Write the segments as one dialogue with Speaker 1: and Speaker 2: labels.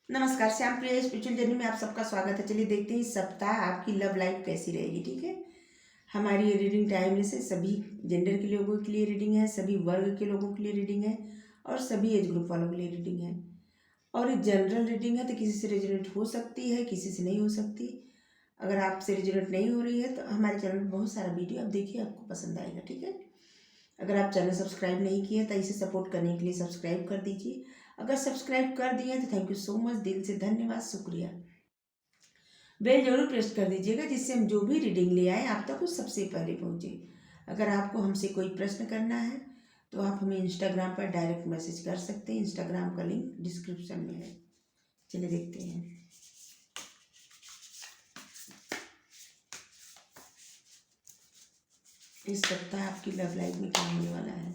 Speaker 1: नमस्कार, श्याम प्रिया spiritual journey में आप सबका स्वागत है। चलिए देखते हैं इस सप्ताह आपकी लव लाइफ कैसी रहेगी। ठीक है, हमारी ये रीडिंग टाइमलेस है। सभी जेंडर के लोगों के लिए रीडिंग है, सभी वर्ग के लोगों के लिए रीडिंग है और सभी एज ग्रुप वालों के लिए रीडिंग है। और ये जनरल रीडिंग है तो किसी से रेजोनेट हो सकती है, किसी से नहीं हो सकती। अगर आपसे रेजोनेट नहीं हो रही है तो हमारे चैनल में बहुत सारा वीडियो आप देखिए, आपको पसंद आएगा। ठीक है, अगर आप चैनल सब्सक्राइब नहीं किए तो इसे सपोर्ट करने के लिए सब्सक्राइब कर दीजिए। अगर सब्सक्राइब कर दिए तो थैंक यू सो मच, दिल से धन्यवाद, शुक्रिया। बेल जरूर प्रेस कर दीजिएगा जिससे हम जो भी रीडिंग ले आए आप तक वो सबसे पहले पहुँचे। अगर आपको हमसे कोई प्रश्न करना है तो आप हमें इंस्टाग्राम पर डायरेक्ट मैसेज कर सकते हैं। इंस्टाग्राम का लिंक डिस्क्रिप्शन में है। चलिए देखते हैं इस सप्ताह आपकी लव लाइफ में क्या होने वाला है।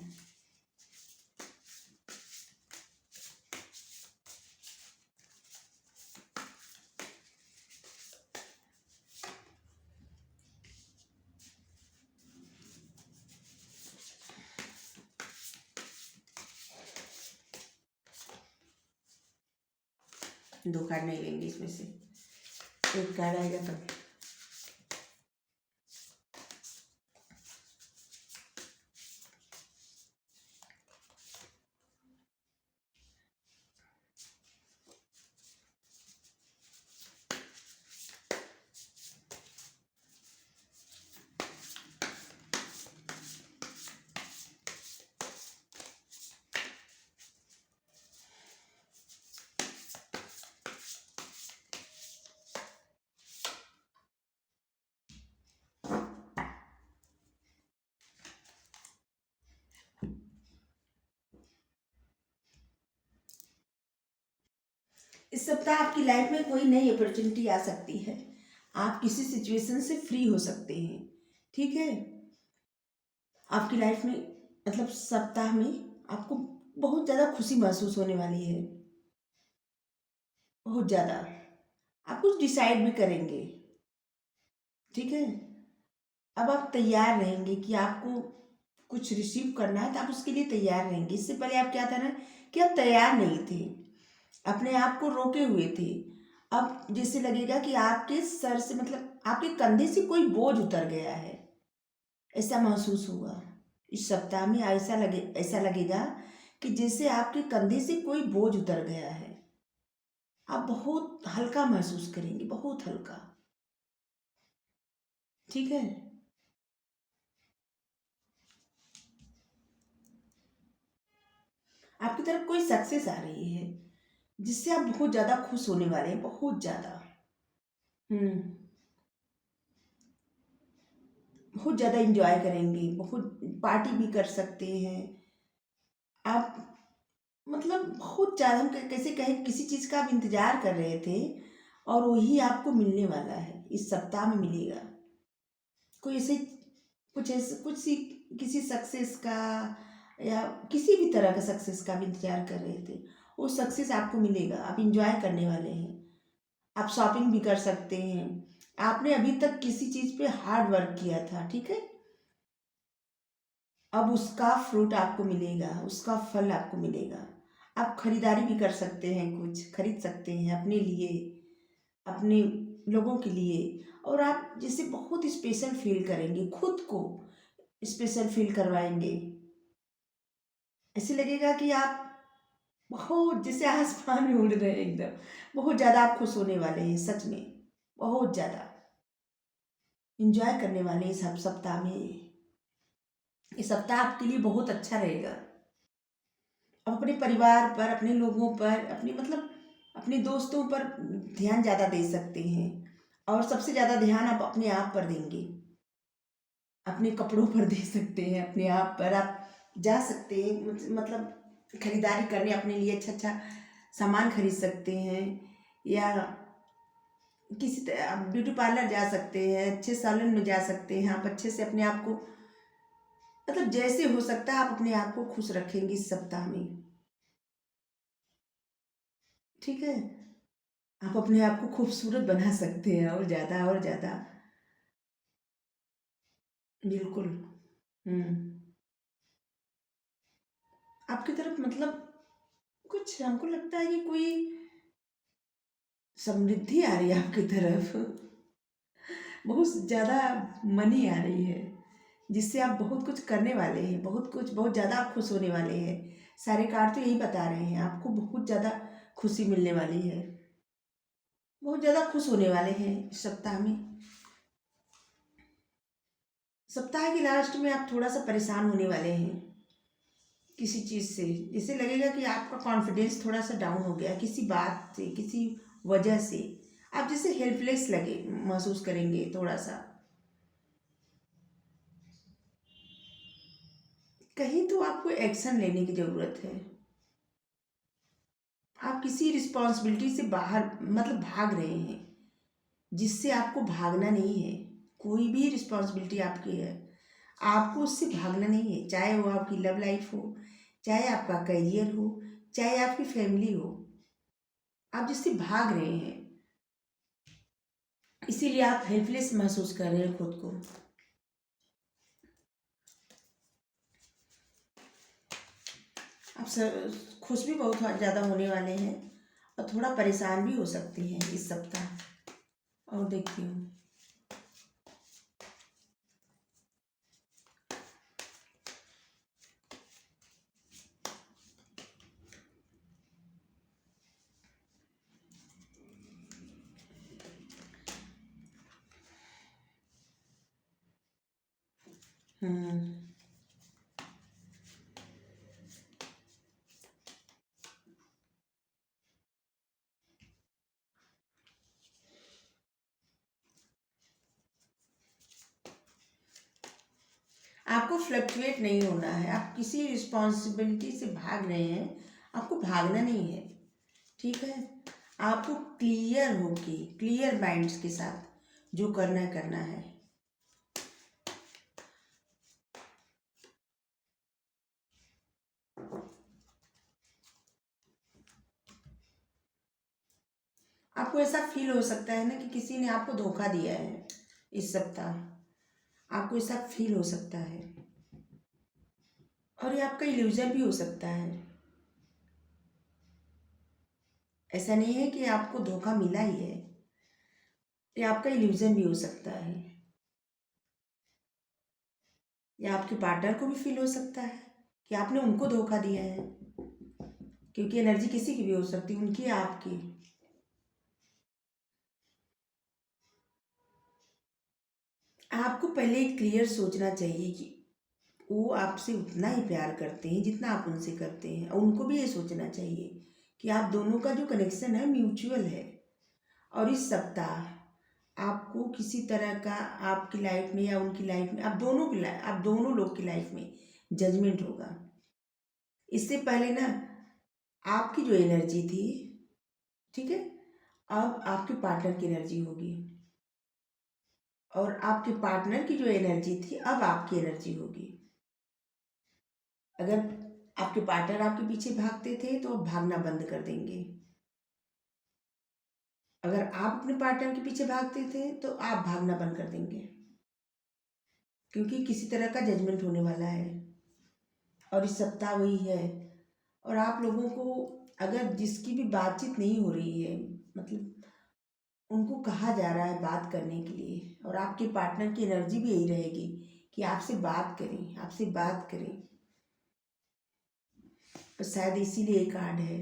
Speaker 1: दो कार्ड नहीं लेंगे, इसमें से एक कार्ड आएगा तब। इस सप्ताह आपकी लाइफ में कोई नई अपॉर्चुनिटी आ सकती है। आप किसी सिचुएशन से फ्री हो सकते हैं। ठीक है, आपकी लाइफ में मतलब सप्ताह में आपको बहुत ज़्यादा खुशी महसूस होने वाली है। बहुत ज़्यादा आप कुछ डिसाइड भी करेंगे। ठीक है, अब आप तैयार रहेंगे कि आपको कुछ रिसीव करना है तो आप उसके लिए तैयार रहेंगे। इससे पहले आप क्या था ना कि आप तैयार नहीं थे, अपने आप को रोके हुए थे। अब जैसे लगेगा कि आपके सर से मतलब आपके कंधे से कोई बोझ उतर गया है, ऐसा महसूस होगा। इस सप्ताह में ऐसा लगेगा कि जैसे आपके कंधे से कोई बोझ उतर गया है। आप बहुत हल्का महसूस करेंगे, बहुत हल्का। ठीक है, आपकी तरफ कोई सक्सेस आ रही है जिससे आप बहुत ज़्यादा खुश होने वाले हैं, बहुत ज़्यादा। हम्म, बहुत ज़्यादा इंजॉय करेंगे, बहुत पार्टी भी कर सकते हैं आप। मतलब बहुत ज़्यादा हम कैसे कहें, किसी चीज़ का आप इंतज़ार कर रहे थे और वही आपको मिलने वाला है, इस सप्ताह में मिलेगा। कोई ऐसे कुछ सी किसी सक्सेस का या किसी भी तरह का सक्सेस का आप इंतजार कर रहे थे, वो सक्सेस आपको मिलेगा। आप इंजॉय करने वाले हैं, आप शॉपिंग भी कर सकते हैं। आपने अभी तक किसी चीज़ पे हार्ड वर्क किया था, ठीक है, अब उसका फ्रूट आपको मिलेगा, उसका फल आपको मिलेगा। आप खरीदारी भी कर सकते हैं, कुछ खरीद सकते हैं अपने लिए, अपने लोगों के लिए। और आप जैसे बहुत स्पेशल फील करेंगे, खुद को स्पेशल फील करवाएंगे। ऐसे लगेगा कि आप बहुत जैसे आसमान में उड़ रहे हैं एकदम। बहुत ज़्यादा आप खुश होने वाले हैं, सच में बहुत ज़्यादा इंजॉय करने वाले हैं इस सप्ताह में। ये सप्ताह आपके लिए बहुत अच्छा रहेगा। आप अपने परिवार पर, अपने लोगों पर, अपनी मतलब अपने दोस्तों पर ध्यान ज़्यादा दे सकते हैं। और सबसे ज़्यादा ध्यान आप अपने आप पर देंगे, अपने कपड़ों पर दे सकते हैं, अपने आप पर आप जा सकते हैं। मतलब खरीदारी करने अपने लिए अच्छा अच्छा सामान खरीद सकते हैं, या किसी आप ब्यूटी पार्लर जा सकते हैं, अच्छे सैलून में जा सकते हैं। आप अच्छे से अपने आप को मतलब जैसे हो सकता है आप अपने आप को खुश रखेंगे इस सप्ताह में। ठीक है, आप अपने आप को खूबसूरत बना सकते हैं और ज़्यादा। बिल्कुल। हम्म, आपकी तरफ मतलब कुछ हमको लगता है कि कोई समृद्धि आ रही है आपकी तरफ, बहुत ज़्यादा मनी आ रही है, जिससे आप बहुत कुछ करने वाले हैं, बहुत कुछ, बहुत ज़्यादा आप खुश होने वाले हैं। सारे कार्ड तो यही बता रहे हैं, आपको बहुत ज़्यादा खुशी मिलने वाली है, बहुत ज़्यादा खुश होने वाले हैं इस सप्ताह में। सप्ताह के लास्ट में आप थोड़ा सा परेशान होने वाले हैं किसी चीज़ से, जिससे लगेगा कि आपका कॉन्फिडेंस थोड़ा सा डाउन हो गया किसी बात से, किसी वजह से। आप जैसे हेल्पलेस लगे महसूस करेंगे थोड़ा सा, कहीं तो आपको एक्शन लेने की ज़रूरत है। आप किसी रिस्पॉन्सिबिलिटी से बाहर, मतलब भाग रहे हैं, जिससे आपको भागना नहीं है। कोई भी रिस्पॉन्सिबिलिटी आपकी है, आपको उससे भागना नहीं है, चाहे वो आपकी लव लाइफ हो, चाहे आपका करियर हो, चाहे आपकी फैमिली हो। आप जिससे भाग रहे हैं, इसीलिए आप हेल्पलेस महसूस कर रहे हैं खुद को। आप खुश भी बहुत ज़्यादा होने वाले हैं और थोड़ा परेशान भी हो सकते हैं इस सप्ताह। और देखती हूँ, आपको फ्लक्चुएट नहीं होना है। आप किसी रिस्पॉन्सिबिलिटी से भाग रहे हैं, आपको भागना नहीं है, ठीक है। आपको क्लियर होके, क्लियर माइंड्स के साथ जो करना है करना है। आपको ऐसा फील हो सकता है ना कि किसी ने आपको धोखा दिया है इस सप्ताह, आपको ऐसा फील हो सकता है, और ये आपका इल्यूजन भी हो सकता है। ऐसा नहीं है कि आपको धोखा मिला ही है, ये आपका इल्यूजन भी हो सकता है, या आपके पार्टनर को भी फील हो सकता है कि आपने उनको धोखा दिया है, क्योंकि एनर्जी किसी की भी हो सकती है, उनकी या आपकी। आपको पहले क्लियर सोचना चाहिए कि वो आपसे उतना ही प्यार करते हैं जितना आप उनसे करते हैं, और उनको भी ये सोचना चाहिए कि आप दोनों का जो कनेक्शन है म्यूचुअल है। और इस सप्ताह आपको किसी तरह का आपकी लाइफ में या उनकी लाइफ में, आप दोनों लोग की लाइफ में जजमेंट होगा। इससे पहले ना, आपकी जो एनर्जी थी, ठीक है, अब आपके पार्टनर की एनर्जी होगी, और आपके पार्टनर की जो एनर्जी थी अब आपकी एनर्जी होगी। अगर आपके पार्टनर आपके पीछे भागते थे तो अब भागना बंद कर देंगे। अगर आप अपने पार्टनर के पीछे भागते थे तो आप भागना बंद कर देंगे, क्योंकि किसी तरह का जजमेंट होने वाला है, और इस सप्ताह वही है। और आप लोगों को, अगर जिसकी भी बातचीत नहीं हो रही है, मतलब उनको कहा जा रहा है बात करने के लिए, और आपके पार्टनर की एनर्जी भी यही रहेगी कि आपसे बात करें, आपसे बात करें। तो शायद इसीलिए ये कार्ड है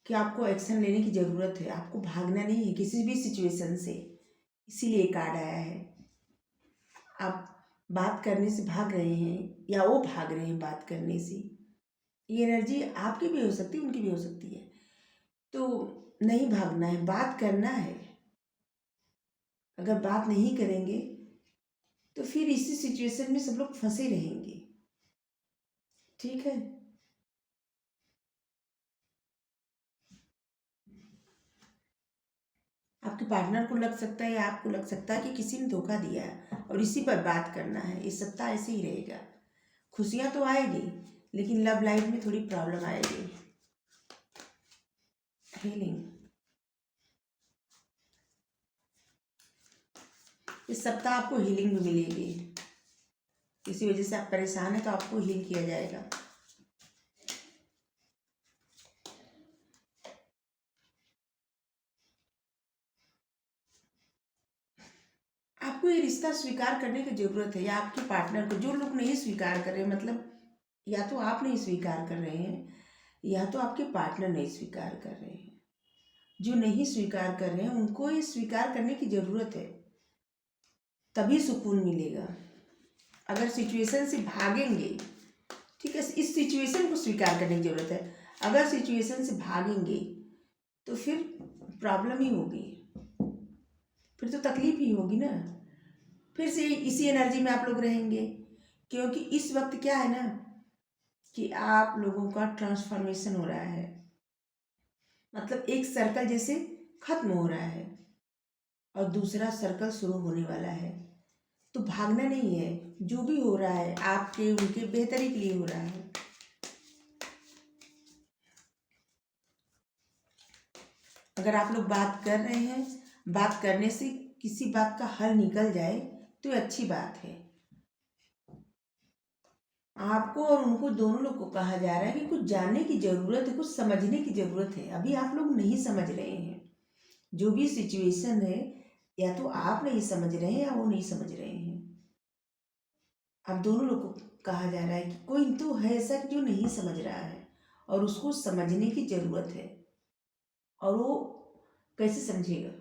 Speaker 1: कि आपको एक्शन लेने की ज़रूरत है, आपको भागना नहीं है किसी भी सिचुएशन से, इसीलिए कार्ड आया है। आप बात करने से भाग रहे हैं या वो भाग रहे हैं बात करने से, ये एनर्जी आपकी भी हो सकती है, उनकी भी हो सकती है। तो नहीं भागना है, बात करना है। अगर बात नहीं करेंगे तो फिर इसी सिचुएशन में सब लोग फंसे रहेंगे, ठीक है। आपके पार्टनर को लग सकता है या आपको लग सकता है कि किसी ने धोखा दिया है, और इसी पर बात करना है। इस सप्ताह ऐसे ही रहेगा, खुशियाँ तो आएगी लेकिन लव लाइफ में थोड़ी प्रॉब्लम आएगी। हीलिंग, इस सप्ताह आपको हीलिंग भी मिलेगी। किसी वजह से आप परेशान हैं तो आपको हील किया जाएगा। आपको ये रिश्ता स्वीकार करने की ज़रूरत है, या आपके पार्टनर को। जो लोग नहीं स्वीकार कर रहे, मतलब या तो आप नहीं स्वीकार कर रहे हैं, या तो आपके पार्टनर नहीं स्वीकार कर रहे हैं। जो नहीं स्वीकार कर रहे हैं उनको ये स्वीकार करने की ज़रूरत है, तभी सुकून मिलेगा। अगर सिचुएशन से भागेंगे, ठीक है, इस सिचुएशन को स्वीकार करने की ज़रूरत है। अगर सिचुएशन से भागेंगे तो फिर प्रॉब्लम ही होगी, फिर तो तकलीफ ही होगी ना। फिर से इसी एनर्जी में आप लोग रहेंगे, क्योंकि इस वक्त क्या है ना कि आप लोगों का ट्रांसफॉर्मेशन हो रहा है। मतलब एक सर्कल जैसे खत्म हो रहा है और दूसरा सर्कल शुरू होने वाला है। तो भागना नहीं है, जो भी हो रहा है आपके उनके बेहतरी के लिए हो रहा है। अगर आप लोग बात कर रहे हैं, बात करने से किसी बात का हल निकल जाए तो ये अच्छी बात है। आपको और उनको, दोनों लोग को कहा जा रहा है कि कुछ जानने की ज़रूरत है, कुछ समझने की ज़रूरत है। अभी आप लोग नहीं समझ रहे हैं जो भी सिचुएशन है, या तो आप नहीं समझ रहे हैं या वो नहीं समझ रहे हैं। आप दोनों लोग को कहा जा रहा है कि कोई तो है ऐसा जो नहीं समझ रहा है और उसको समझने की ज़रूरत है। और वो कैसे समझेगा?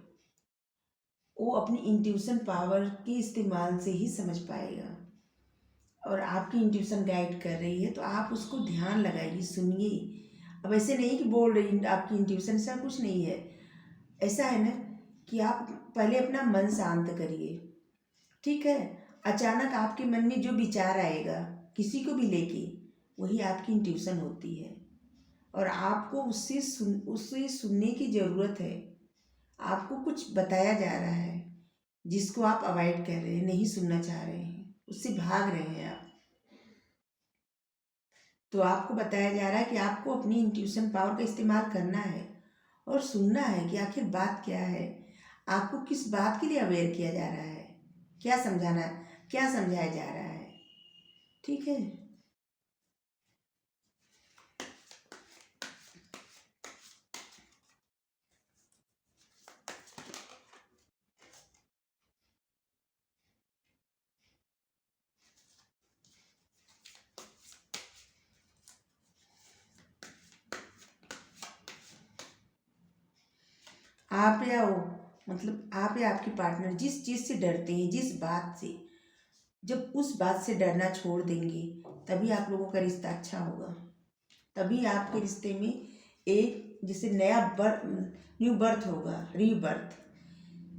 Speaker 1: वो अपनी इंट्यूशन पावर के इस्तेमाल से ही समझ पाएगा। और आपकी इंट्यूशन गाइड कर रही है तो आप उसको ध्यान लगाइए, सुनिए। अब ऐसे नहीं कि बोल रही आपकी इंट्यूशन, ऐसा कुछ नहीं है। ऐसा है ना कि आप पहले अपना मन शांत करिए, ठीक है। अचानक आपके मन में जो विचार आएगा किसी को भी लेके, वही आपकी इंट्यूशन होती है। और आपको उससे सुनने की ज़रूरत है। आपको कुछ बताया जा रहा है जिसको आप अवॉइड कर रहे हैं, नहीं सुनना चाह रहे हैं, उससे भाग रहे हैं आप। तो आपको बताया जा रहा है कि आपको अपनी इंट्यूशन पावर का इस्तेमाल करना है और सुनना है कि आखिर बात क्या है। आपको किस बात के लिए अवेयर किया जा रहा है, क्या समझाना, क्या समझाया जा रहा है, ठीक है। आप या वो, मतलब आप या आपके पार्टनर जिस चीज़ से डरते हैं, जिस बात से, जब उस बात से डरना छोड़ देंगे तभी आप लोगों का रिश्ता अच्छा होगा। तभी आपके रिश्ते में एक जैसे न्यू बर्थ होगा, रीबर्थ।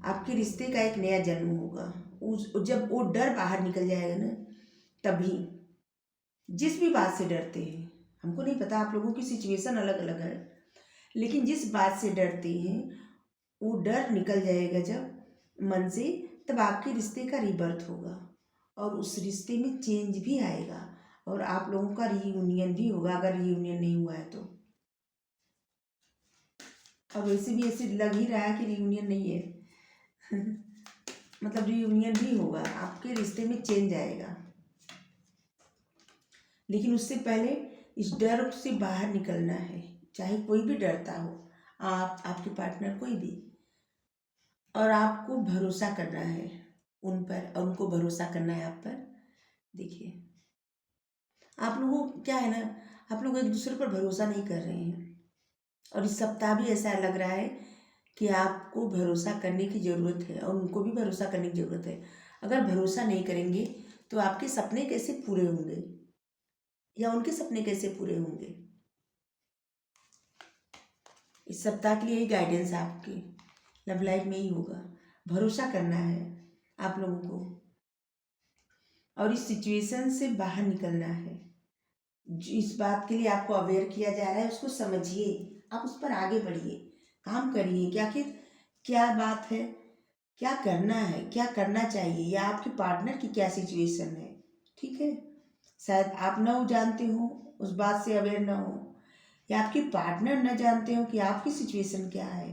Speaker 1: आपके रिश्ते का एक नया जन्म होगा। उस जब वो डर बाहर निकल जाएगा ना, तभी जिस भी बात से डरते हैं, हमको नहीं पता, आप लोगों की सिचुएशन अलग अलग है, लेकिन जिस बात से डरते हैं वो डर निकल जाएगा जब मन से, तब आपके रिश्ते का रीबर्थ होगा और उस रिश्ते में चेंज भी आएगा और आप लोगों का रीयूनियन भी होगा, अगर रीयूनियन नहीं हुआ है तो। और वैसे भी ऐसे लग ही रहा है कि रीयूनियन नहीं है मतलब रीयूनियन भी होगा, आपके रिश्ते में चेंज आएगा। लेकिन उससे पहले इस डर से बाहर निकलना है। चाहे कोई भी डरता हो, आप, आपके पार्टनर, कोई भी। और आपको भरोसा करना है उन पर और उनको भरोसा करना है आप पर। देखिए, आप लोगों को क्या है ना, आप लोग एक दूसरे पर भरोसा नहीं कर रहे हैं। और इस सप्ताह भी ऐसा लग रहा है कि आपको भरोसा करने की ज़रूरत है और उनको भी भरोसा करने की ज़रूरत है। अगर भरोसा नहीं करेंगे तो आपके सपने कैसे पूरे होंगे, या उनके सपने कैसे पूरे होंगे। इस सप्ताह के लिए यही गाइडेंस आपकी लव लाइफ में ही होगा। भरोसा करना है आप लोगों को और इस सिचुएशन से बाहर निकलना है। इस बात के लिए आपको अवेयर किया जा रहा है, उसको समझिए, आप उस पर आगे बढ़िए, काम करिए कि आखिर क्या बात है, क्या करना है, क्या करना चाहिए, या आपके पार्टनर की क्या सिचुएशन है, ठीक है। शायद आप ना वो जानते हो, उस बात से अवेयर ना हो, या आपके पार्टनर न जानते हो कि आपकी सिचुएशन क्या है,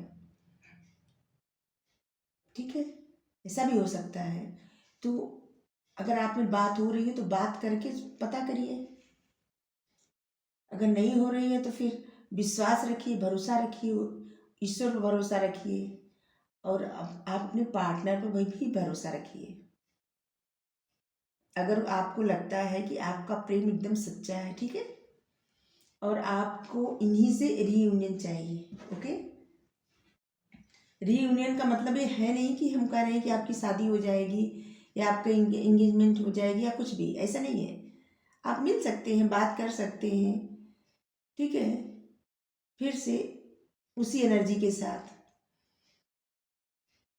Speaker 1: ठीक है। ऐसा भी हो सकता है। तो अगर आप में बात हो रही है तो बात करके पता करिए। अगर नहीं हो रही है तो फिर विश्वास रखिए, भरोसा रखिए, ईश्वर पर भरोसा रखिए और आप अपने पार्टनर पर भी भरोसा रखिए। अगर आपको लगता है कि आपका प्रेम एकदम सच्चा है, ठीक है, और आपको इन्हीं से रीयूनियन चाहिए, ओके। रीयूनियन का मतलब ये है नहीं कि हम कह रहे हैं कि आपकी शादी हो जाएगी या आपका इंगेजमेंट हो जाएगी या कुछ भी, ऐसा नहीं है। आप मिल सकते हैं, बात कर सकते हैं, ठीक है, फिर से उसी एनर्जी के साथ।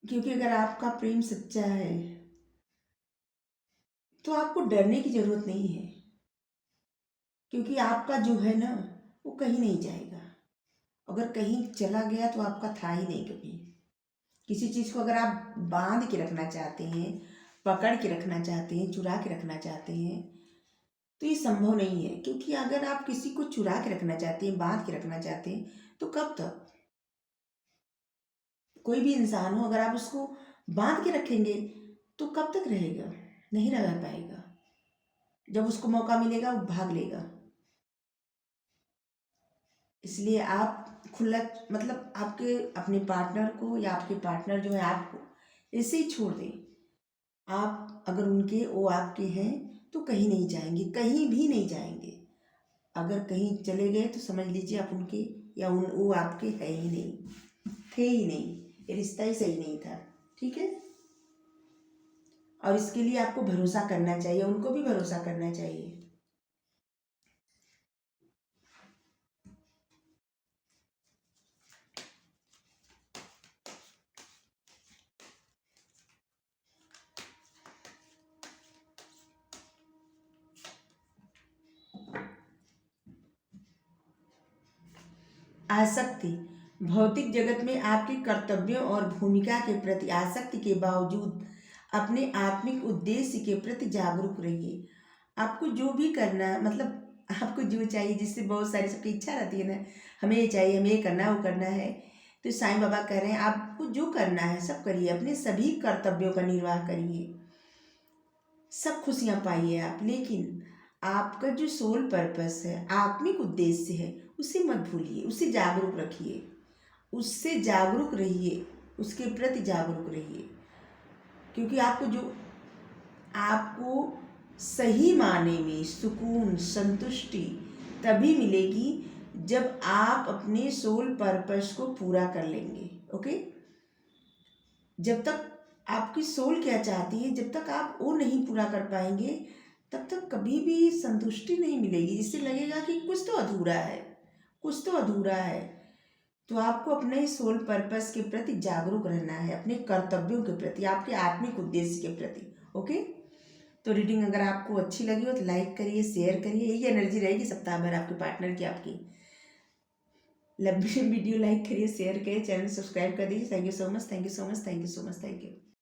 Speaker 1: क्योंकि अगर आपका प्रेम सच्चा है तो आपको डरने की ज़रूरत नहीं है, क्योंकि आपका जो है ना वो कहीं नहीं जाएगा। अगर कहीं चला गया तो आपका था ही नहीं कभी। किसी चीज़ को अगर आप बांध के रखना चाहते हैं, पकड़ के रखना चाहते हैं, चुरा के रखना चाहते हैं, तो ये संभव नहीं है। क्योंकि अगर आप किसी को चुरा के रखना चाहते हैं, बांध के रखना चाहते हैं, तो कब तक? कोई भी इंसान हो, अगर आप उसको बांध के रखेंगे तो कब तक रहेगा? नहीं रह पाएगा। जब उसको मौका मिलेगा वो भाग लेगा। इसलिए आप खुला, मतलब आपके अपने पार्टनर को या आपके पार्टनर जो है आपको ऐसे ही छोड़ दें। आप अगर उनके, वो आपके हैं तो कहीं नहीं जाएंगे, कहीं भी नहीं जाएंगे। अगर कहीं चले गए तो समझ लीजिए आप उनके या वो आपके है ही नहीं, थे ही नहीं, ये रिश्ता ही सही नहीं था, ठीक है। और इसके लिए आपको भरोसा करना चाहिए, उनको भी भरोसा करना चाहिए। आसक्ति, भौतिक जगत में आपके कर्तव्यों और भूमिका के प्रति आसक्ति के बावजूद अपने आत्मिक उद्देश्य के प्रति जागरूक रहिए। आपको जो भी करना है, मतलब आपको जो चाहिए, जिससे बहुत सारी सबकी इच्छा रहती है ना, हमें ये चाहिए, हमें ये करना है, वो करना है, तो साईं बाबा कह रहे हैं आपको जो करना है सब करिए, अपने सभी कर्तव्यों का निर्वाह करिए, सब खुशियाँ पाइए आप। लेकिन आपका जो सोल पर्पस है, आत्मिक उद्देश्य है, उसे मत भूलिए, उसे जागरूक रखिए, उससे जागरूक रहिए, उसके प्रति जागरूक रहिए। क्योंकि आपको सही माने में सुकून, संतुष्टि तभी मिलेगी जब आप अपने सोल पर्पस को पूरा कर लेंगे, ओके। जब तक आपकी सोल क्या चाहती है, जब तक आप वो नहीं पूरा कर पाएंगे, तब तक कभी भी संतुष्टि नहीं मिलेगी, जिससे लगेगा कि कुछ तो अधूरा है, कुछ तो अधूरा है। तो आपको अपने सोल पर्पस के प्रति जागरूक रहना है, अपने कर्तव्यों के प्रति, आपके आत्मिक उद्देश्य के प्रति, ओके। तो रीडिंग अगर आपको अच्छी लगी हो तो लाइक करिए, शेयर करिए। यही एनर्जी रहेगी सप्ताह भर आपके पार्टनर की, आपकी। लव वीडियो लाइक करिए, शेयर करिए, चैनल सब्सक्राइब कर दीजिए। Thank you so much, thank you so much, thank you so much, thank you.